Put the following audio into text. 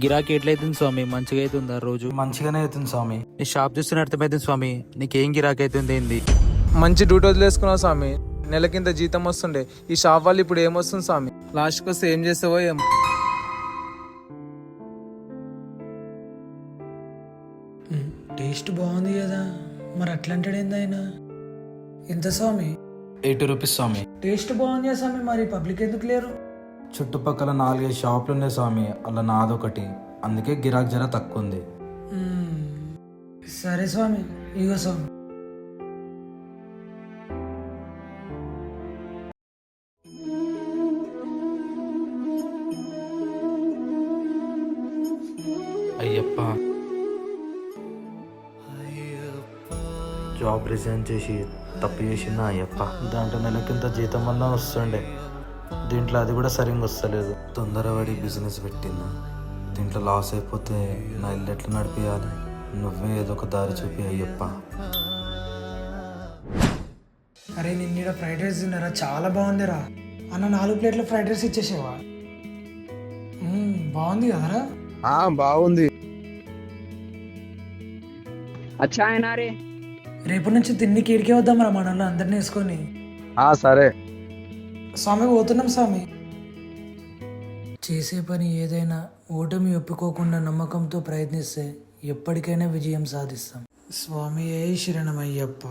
గిరాకీ ఎట్లయితుంది స్వామి? మంచిగా అవుతుందా రోజు? మంచిగానే అవుతుంది స్వామి. నీ షాప్ చూస్తున్న అర్థమైతుంది స్వామి. నీకేం గిరాకీ అవుతుంది ఏంది? మంచి డ్యూటీ వదిలేసుకున్నావు స్వామి. నెలకింత జీతం వస్తుండే, ఈ షాప్ వాళ్ళు ఇప్పుడు ఏమొస్తుంది స్వామి? లాస్ట్కి వస్తే ఏం చేస్తావో ఏమో. టేస్ట్ బాగుంది కదా, మరి అట్లాంటాడు ఏందైనా? ఎంత స్వామి? 80 రూపీస్ స్వామి. టేస్ట్ బాగుంది కదా స్వామి, మరి పబ్లిక్ ఎందుకు లేరు? చుట్టుపక్కల 4-5 షాపులు ఉన్నాయి స్వామి, అలా నాదొకటి, అందుకే గిరాక్ జర తక్కువ ఉంది. సరే స్వామి, ఇగో స్వామి. అయ్యప్ప, జాబ్ రిజైన్ చేసి తప్పు చేసిందా అయ్యప్ప? దాంట్లో నెలకింత జీతం అన్నా వస్తుండే, దీంట్లో అది కూడా సరిగ్గా వస్తలేదు. తొందరపడి బిజినెస్ పెట్టిందా, దీంట్లో లాస్ అయిపోతే నా ఇల్లు ఎట్లా నడిపించాలి? నువ్వే ఏదో ఒక దారి చూపి అయ్యప్ప. అరే నిన్న ఫ్రైడ్ రైస్ తిన్నారా, చాలా బాగుందిరా అన్న. 4 ప్లేట్ల ఫ్రైడ్ రైస్ ఇచ్చేసేవా? బాగుంది కదరా? బాగుంది. అచ్చా అయినా రే, రేపటి నుంచి తిండికి ఇడికే వద్దాం రా, మనల్ని అందరినీ వేసుకొని. సరే స్వామి పోతున్నాం స్వామి. చేసే పని ఏదైనా ఓటమి ఒప్పుకోకుండా నమ్మకంతో ప్రయత్నిస్తే ఎప్పటికైనా విజయం సాధిస్తాం. స్వామి ఏ శరణమయ్యప్ప.